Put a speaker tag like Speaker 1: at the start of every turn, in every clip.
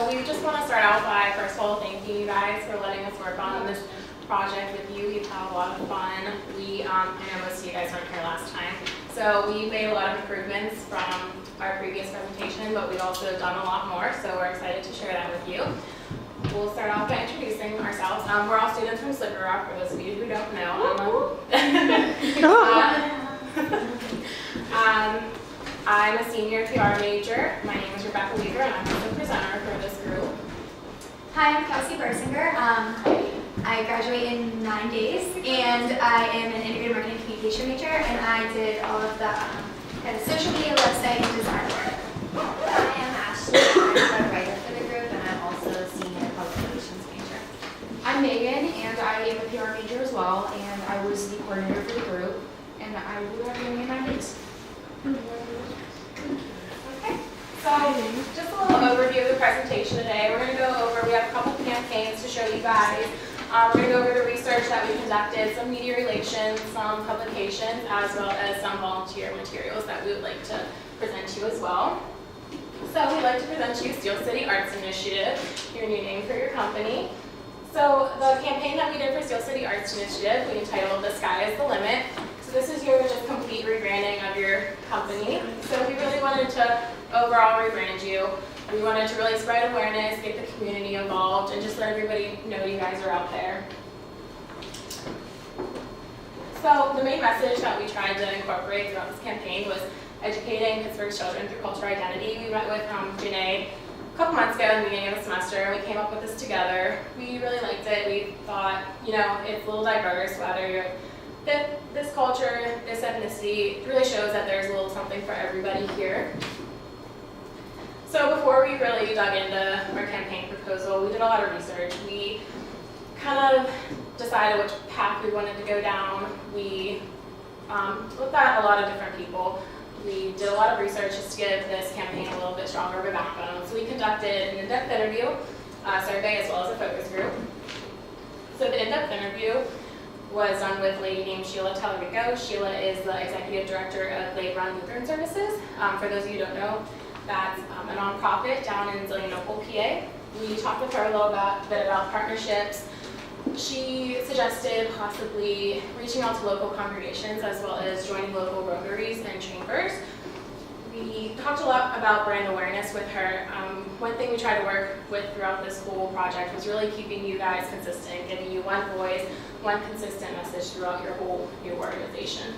Speaker 1: So we just want to start out by, first of all, thanking you guys for letting us work on this project with you. We've had a lot of fun. I know most of you guys weren't here last time. So we made a lot of improvements from our previous presentation, but we've also done a lot more, so we're excited to share that with you. We'll start off by introducing ourselves. We're all students from Slippery Rock, for those of you who don't know. I'm a senior PR major. My name is Rebecca Weaver, and I'm the presenter for this group.
Speaker 2: Hi, I'm Kelsey Bersinger. I graduate in 9 days, and I am an integrated marketing communication major, and I did all of the kind of social media, website, and design work.
Speaker 3: I am Ashley. I'm a writer for the group, and I'm also a senior public relations major.
Speaker 4: I'm Megan, and I am a PR major as well, and I was the coordinator for the group, and I will be graduating in 9 days.
Speaker 1: Okay, so just a little overview of the presentation today. We're going to go over, we have a couple campaigns to show you guys. We're going to go over the research that we conducted, some media relations, some publications, as well as some volunteer materials that we would like to present to you as well. So we'd like to present to you Steel City Arts Initiative, your new name for your company. So the campaign that we did for Steel City Arts Initiative, we entitled The Sky is the Limit. So this is your just complete rebranding of your company. So we really wanted to overall rebrand you. We wanted to really spread awareness, get the community involved, and just let everybody know you guys are out there. So the main message that we tried to incorporate throughout this campaign was educating Pittsburgh's children through cultural identity. We met with Jonnet a couple months ago in the beginning of the semester, and we came up with this together. We really liked it. We thought, it's a little diverse, whether you're this culture, this ethnicity. It really shows that there's a little something for everybody here. So before we really dug into our campaign proposal, we did a lot of research. We kind of decided which path we wanted to go down. We looked at a lot of different people. We did a lot of research just to give this campaign a little bit stronger of a backbone. So we conducted an in-depth interview, survey, as well as a focus group. So the in-depth interview was done with a lady named Sheila Tellerico. Sheila is the executive director of Lake Run Lutheran Services. For those of you who don't know, that's a nonprofit down in Zillionople, PA. We talked with her a little bit about partnerships. She suggested possibly reaching out to local congregations as well as joining local rotaries and chambers. We talked a lot about brand awareness with her. One thing we tried to work with throughout this whole project was really keeping you guys consistent, giving you one voice, one consistent message throughout your whole new organization.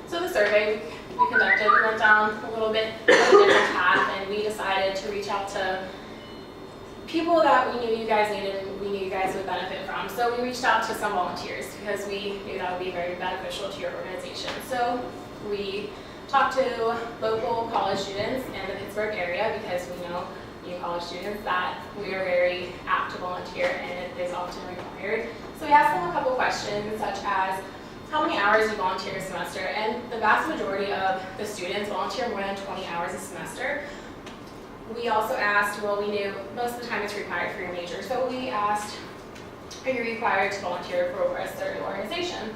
Speaker 1: So the survey we conducted, we went down a little bit of a different path, and we decided to reach out to people that we knew you guys needed and we knew you guys would benefit from. So we reached out to some volunteers because we knew that would be very beneficial to your organization. So we talked to local college students in the Pittsburgh area because we know you college students that we are very apt to volunteer and it is often required. So we asked them a couple questions such as, how many hours do you volunteer a semester? And the vast majority of the students volunteer more than 20 hours a semester. We also asked, we knew most of the time it's required for your major, so we asked, are you required to volunteer for a certain organization?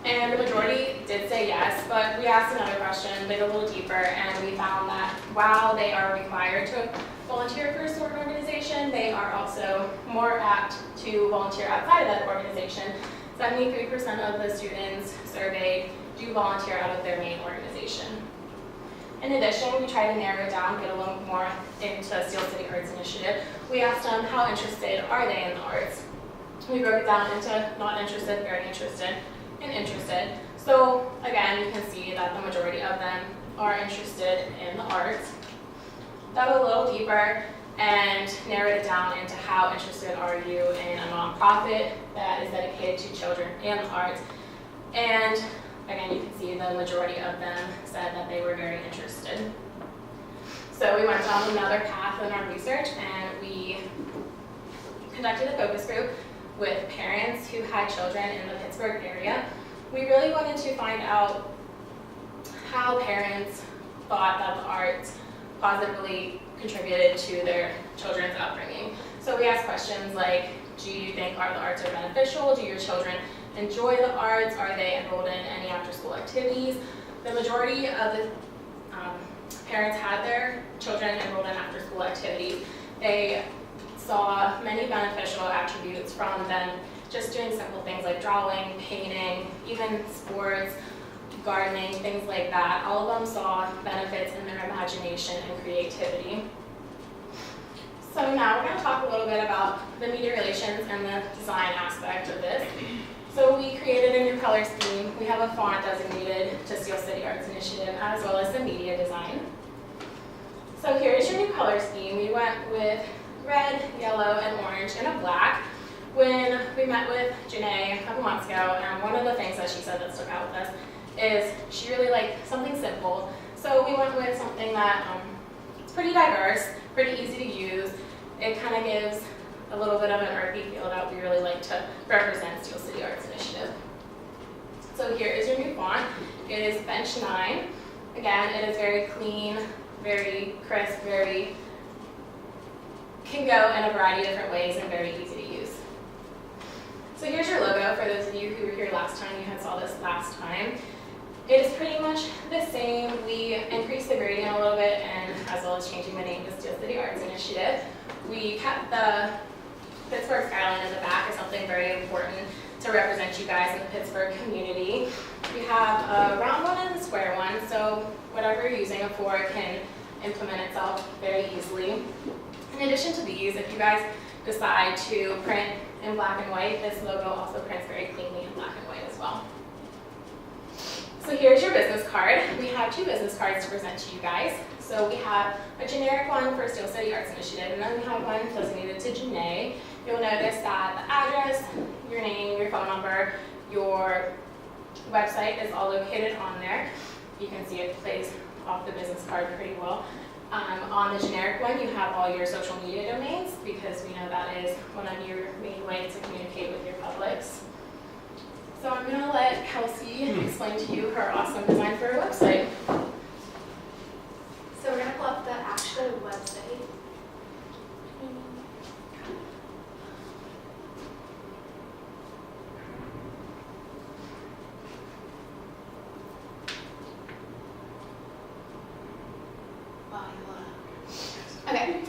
Speaker 1: And the majority did say yes, but we asked another question, dig a little deeper, and we found that while they are required to volunteer for a certain organization, they are also more apt to volunteer outside of that organization. 73% of the students surveyed do volunteer out of their main organization. In addition, we tried to narrow it down, get a little more into Steel City Arts Initiative. We asked them how interested are they in the arts. We broke it down into not interested, very interested, and interested. So again, you can see that the majority of them are interested in the arts. Dug a little deeper and narrowed it down into how interested are you in a nonprofit that is dedicated to children and the arts. And again, you can see the majority of them said that they were very interested. So we went down another path in our research and we conducted a focus group with parents who had children in the Pittsburgh area. We really wanted to find out how parents thought that the arts positively contributed to their children's upbringing. So we asked questions like, do you think the arts are beneficial? Do your children enjoy the arts? Are they enrolled in any after-school activities? The majority of the parents had their children enrolled in after-school activities. They saw many beneficial attributes from them just doing simple things like drawing, painting, even sports, gardening, things like that. All of them saw benefits in their imagination and creativity. So now we're going to talk a little bit about the media relations and the design aspect of this. So we created a new color scheme. We have a font designated to Steel City Arts Initiative as well as the media design. So here's your new color scheme. We went with red, yellow, and orange, and a black. When we met with Jonnet a couple months ago, one of the things that she said that stuck out with us is she really liked something simple. So we went with something that it's pretty diverse, pretty easy to use. It kind of gives a little bit of an earthy feel that we really like to represent Steel City Arts Initiative. So here is your new font. It is Bench 9. Again, it is very clean, very crisp, can go in a variety of different ways and very easy to use. So here's your logo for those of you who were here last time. You had saw this last time. It is pretty much the same. We increased the gradient a little bit, and as well as changing the name to Steel City Arts Initiative. We kept the Pittsburgh skyline in the back as something very important to represent you guys in the Pittsburgh community. We have a round one and a square one, so whatever you're using it for can implement itself very easily. In addition to these, if you guys decide to print in black and white, this logo also prints very cleanly in black and white as well. So here's your business card. We have 2 business cards to present to you guys. So we have a generic one for Steel City Arts Initiative, and then we have one designated to Jonnet. You'll notice that the address, your name, your phone number, your website is all located on there. You can see it plays off the business card pretty well. On the generic one, you have all your social media domains because we know that is one of your main ways to communicate with your publics. So I'm going to let Kelsey explain to you her awesome design for her website.
Speaker 2: So we're going to pull up the actual website. Okay,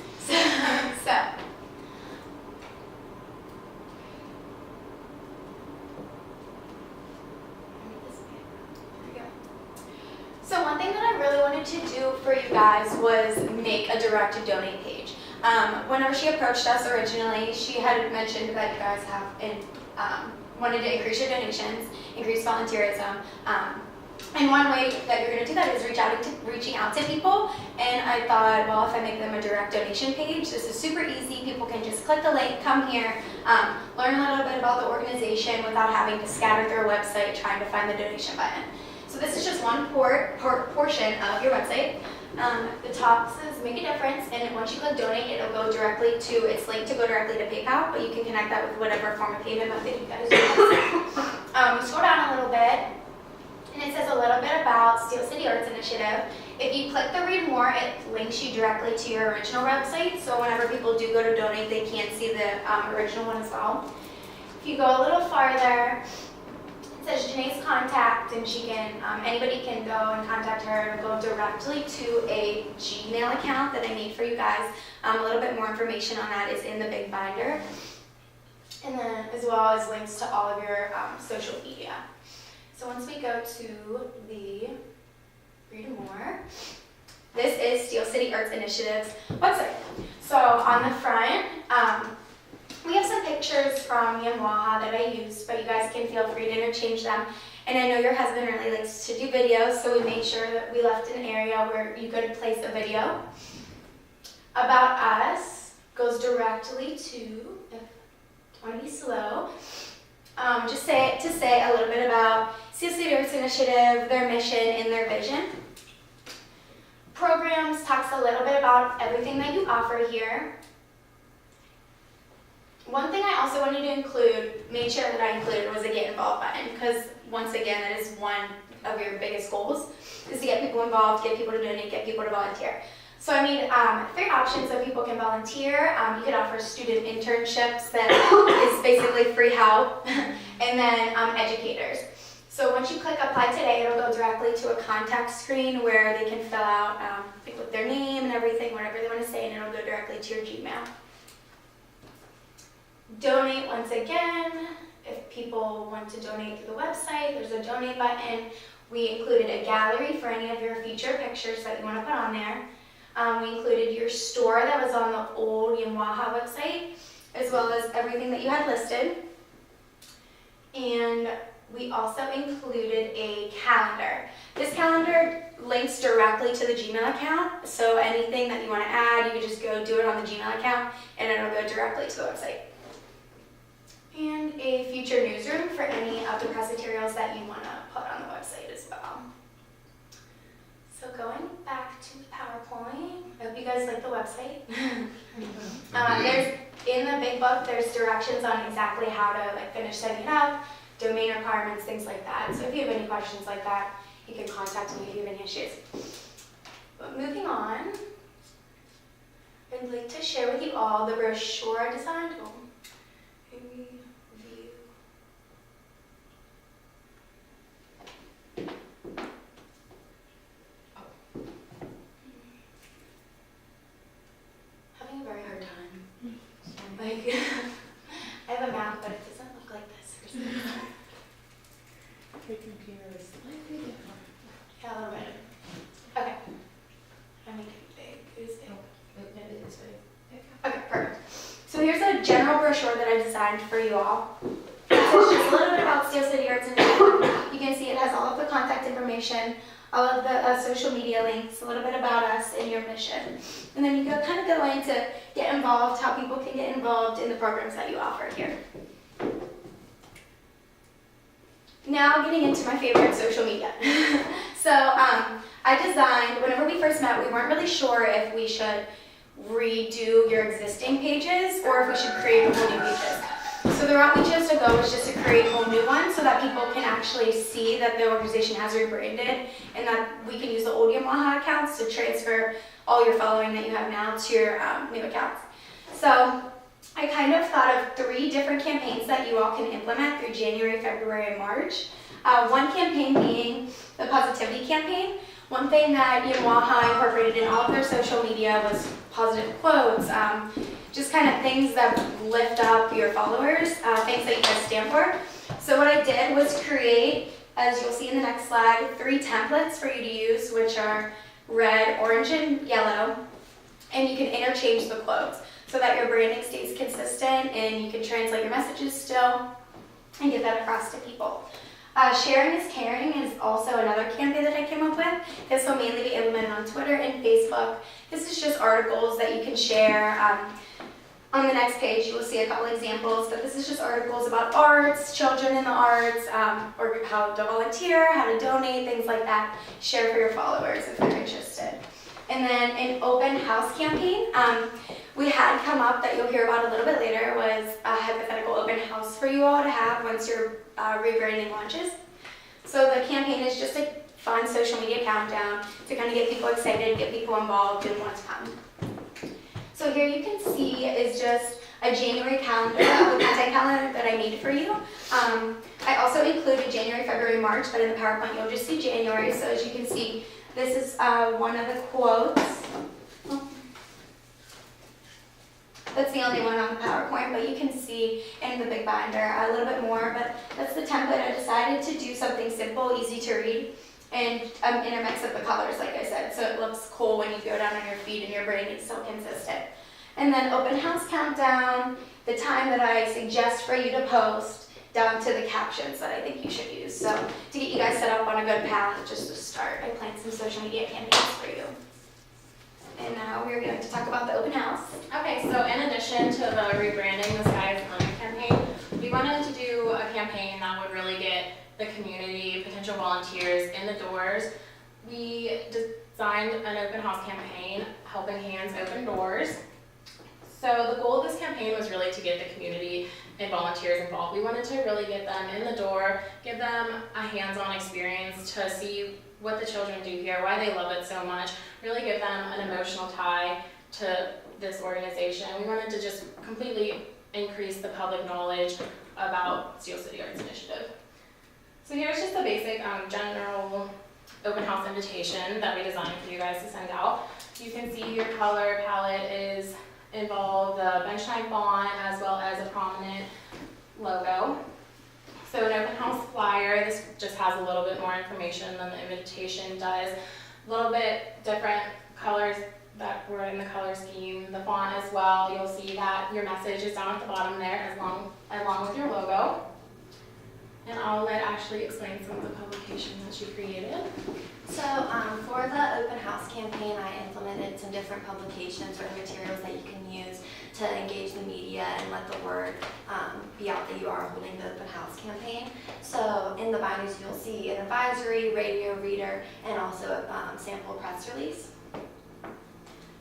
Speaker 2: so one thing that I really wanted to do for you guys was make a direct to donate page. Whenever she approached us originally, she had mentioned that you guys have wanted to increase your donations, increase volunteerism. And one way that you're going to do that is reaching out to people. And I thought, well, if I make them a direct donation page, this is super easy. People can just click the link, come here, learn a little bit about the organization without having to scatter their website trying to find the donation button. So this is just one portion of your website. The top says make a difference, and once you click donate, it'll go directly to, it's linked to go directly to PayPal, but you can connect that with whatever form of payment method you guys use. Scroll down a little bit. And it says a little bit about Steel City Arts Initiative. If you click the read more, it links you directly to your original website. So whenever people do go to donate, they can see the original one as well. If you go a little farther, it says Janae's contact, and she can, anybody can go and contact her. It'll go directly to a Gmail account that I made for you guys. A little bit more information on that is in the big binder. And then as well as links to all of your social media. So once we go to the read more, this is Steel City Arts Initiative's website. So on the front, we have some pictures from YMWAHA that I used, but you guys can feel free to interchange them. And I know your husband really likes to do videos, so we made sure that we left an area where you could place a video. About Us goes directly to, if I want to be slow, just to say a little bit about Steel City Arts Initiative, their mission, and their vision. Programs talks a little bit about everything that you offer here. One thing I also wanted to include, made sure that I included, was a get involved button, because once again, that is one of your biggest goals, is to get people involved, get people to donate, get people to volunteer. So I made 3 options so people can volunteer. You could offer student internships that is basically free help, and then educators. So once you click apply today, it'll go directly to a contact screen where they can fill out like with their name and everything, whatever they want to say, and it'll go directly to your Gmail. Donate once again. If people want to donate through the website, there's a donate button. We included a gallery for any of your featured pictures that you want to put on there. We included your store that was on the old YMWAHA website, as well as everything that you had listed. And we also included a calendar. This calendar links directly to the Gmail account, so anything that you want to add, you can just go do it on the Gmail account, and it'll go directly to the website. And a future newsroom for any of the press materials that you want to put on the website as well. So going back to the PowerPoint, I hope you guys like the website. There's in the big book, there's directions on exactly how to finish setting it up, domain requirements, things like that. So if you have any questions like that, you can contact me if you have any issues. But moving on, I'd like to share with you all the brochure I designed. Having a very hard time. I have a map, but it doesn't look like this for some reason.
Speaker 5: Your computer is slightly different.
Speaker 2: Yeah, a little bit. Okay. I make it big. Who's big?
Speaker 5: It is big.
Speaker 2: Okay, perfect. So here's a general brochure that I designed for you all. It's just a little bit about Steel City Arts Initiative. You can see it has all of the contact information, all of the social media links, a little bit about us and your mission. And then you kind of go into get involved, how people can get involved in the programs that you offer here. Now getting into my favorite social media. So I designed, whenever we first met, we weren't really sure if we should redo your existing pages or if we should create a whole new pages. So the route we chose to go was just to create a whole new one so that people can actually see that the organization has rebranded and that we can use the old YMWAHA accounts to transfer all your following that you have now to your new accounts. So I kind of thought of 3 different campaigns that you all can implement through January, February, and March. One campaign being the positivity campaign. One thing that YMWAHA incorporated in all of their social media was positive quotes, just kind of things that lift up your followers, things that you guys stand for. So what I did was create, as you'll see in the next slide, 3 templates for you to use, which are red, orange, and yellow. And you can interchange the quotes so that your branding stays consistent and you can translate your messages still and get that across to people. Sharing is caring is also another campaign that I came up with. This will mainly be implemented on Twitter and Facebook. This is just articles that you can share. On the next page, you will see a couple examples, but this is just articles about arts, children in the arts, or how to volunteer, how to donate, things like that. Share for your followers if they're interested. And then an open house campaign. We had come up that you'll hear about a little bit later was a hypothetical open house for you all to have once your rebranding launches. So the campaign is just a fun social media countdown to kind of get people excited, get people involved and want to come. So here you can see is just a January calendar, a content calendar that I made for you. I also included January, February, March, but in the PowerPoint you'll just see January. So as you can see, this is one of the quotes. That's the only one on the PowerPoint, but you can see in the big binder a little bit more, but that's the template. I decided to do something simple, easy to read, and intermix of the colors, like I said, so it looks cool when you go down on your feed and your branding is still consistent. And then open house countdown, the time that I suggest for you to post, down to the captions that I think you should use. So to get you guys set up on a good path, just to start, I planned some social media campaigns for you. And now we're going to talk about the open house.
Speaker 1: Okay, so in addition to the rebranding the Sky is Limit campaign, we wanted to do a campaign that would really get the community, potential volunteers in the doors. We designed an open house campaign, Helping Hands Open Doors. So the goal of this campaign was really to get the community and volunteers involved. We wanted to really get them in the door, give them a hands-on experience to see what the children do here, why they love it so much, really give them an emotional tie to this organization. We wanted to just completely increase the public knowledge about Steel City Arts Initiative. So here's just a basic general open house invitation that we designed for you guys to send out. You can see your color palette is involved the bench time font as well as a prominent logo. So an open house flyer, this just has a little bit more information than the invitation does. A little bit different colors that were in the color scheme, the font as well. You'll see that your message is down at the bottom there along with your logo. And I'll let Ashley explain some of the publication that she created.
Speaker 3: So for the open house campaign, I implemented some different publications or materials that you can use to engage the media and let the word be out that you are holding the open house campaign. So in the binders, you'll see an advisory, radio reader, and also a sample press release.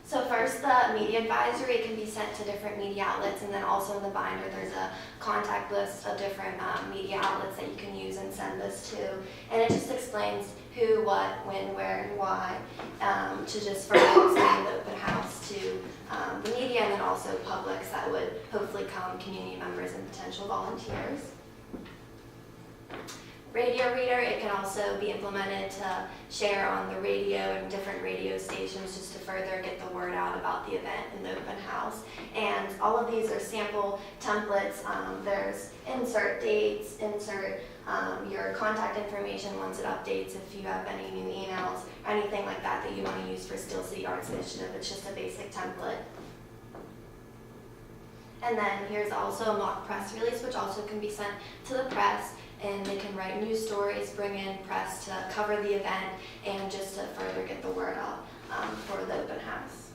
Speaker 3: So first, the media advisory can be sent to different media outlets, and then also in the binder there's a contact list of different media outlets that you can use and send this to. And it just explains who, what, when, where, and why, to just further explain the open house to the media and then also publics that would hopefully come, community members and potential volunteers. Radio reader, it can also be implemented to share on the radio and different radio stations just to further get the word out about the event in the open house. And all of these are sample templates. There's insert dates, insert your contact information once it updates if you have any new emails, or anything like that that you want to use for Steel City Arts Initiative. It's just a basic template. And then here's also a mock press release, which also can be sent to the press. And they can write news stories, bring in press to cover the event, and just to further get the word out for the open house.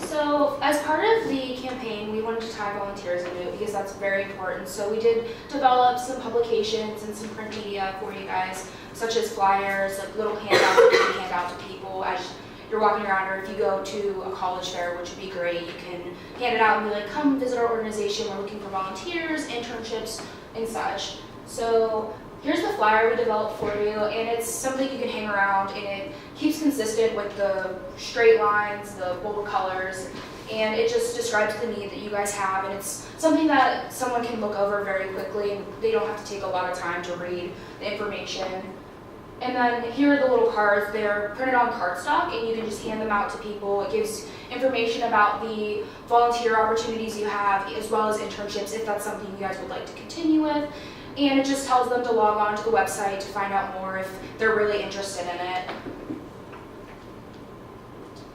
Speaker 4: So as part of the campaign, we wanted to tie volunteers into it because that's very important. So we did develop some publications and some print media for you guys, such as flyers, like little handouts that you can hand out to people as you're walking around, or if you go to a college fair, which would be great, you can hand it out and be like, come visit our organization, we're looking for volunteers, internships, and such. So here's the flyer we developed for you, and it's something you can hang around, and it keeps consistent with the straight lines, the bold colors, and it just describes the need that you guys have, and it's something that someone can look over very quickly, and they don't have to take a lot of time to read the information. And then here are the little cards. They're printed on cardstock, and you can just hand them out to people. It gives information about the volunteer opportunities you have, as well as internships, if that's something you guys would like to continue with. And it just tells them to log on to the website to find out more if they're really interested in it.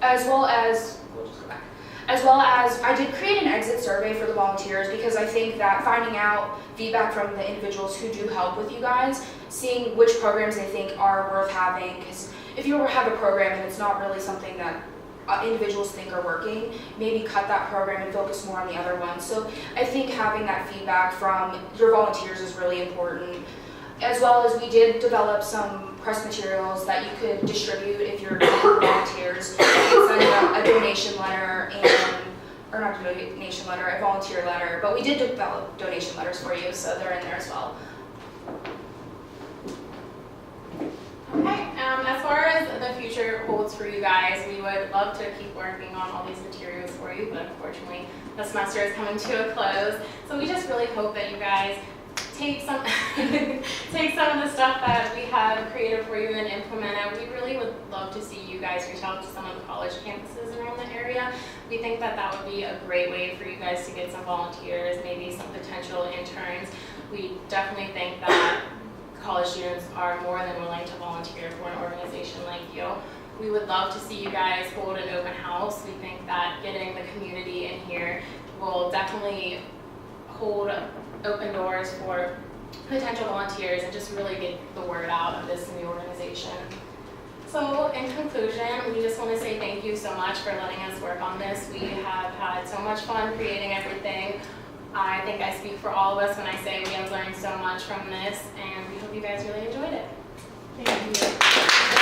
Speaker 4: As well as I did create an exit survey for the volunteers because I think that finding out feedback from the individuals who do help with you guys, seeing which programs they think are worth having, because if you ever have a program and it's not really something that individuals think are working, maybe cut that program and focus more on the other ones. So I think having that feedback from your volunteers is really important. As well as we did develop some press materials that you could distribute if you're looking for volunteers. You can send a donation letter or not a donation letter, a volunteer letter, but we did develop donation letters for you, so they're in there as well.
Speaker 1: Okay, as far as the future holds for you guys, we would love to keep working on all these materials for you, but unfortunately the semester is coming to a close. So we just really hope that you guys take some of the stuff that we have created for you and implement it. We really would love to see you guys reach out to some of the college campuses around the area. We think that that would be a great way for you guys to get some volunteers, maybe some potential interns. We definitely think that college students are more than willing to volunteer for an organization like you. We would love to see you guys hold an open house. We think that getting the community in here will definitely hold open doors for potential volunteers and just really get the word out of this new organization. So in conclusion, we just want to say thank you so much for letting us work on this. We have had so much fun creating everything. I think I speak for all of us when I say we have learned so much from this, and we hope you guys really enjoyed it.
Speaker 5: Thank you.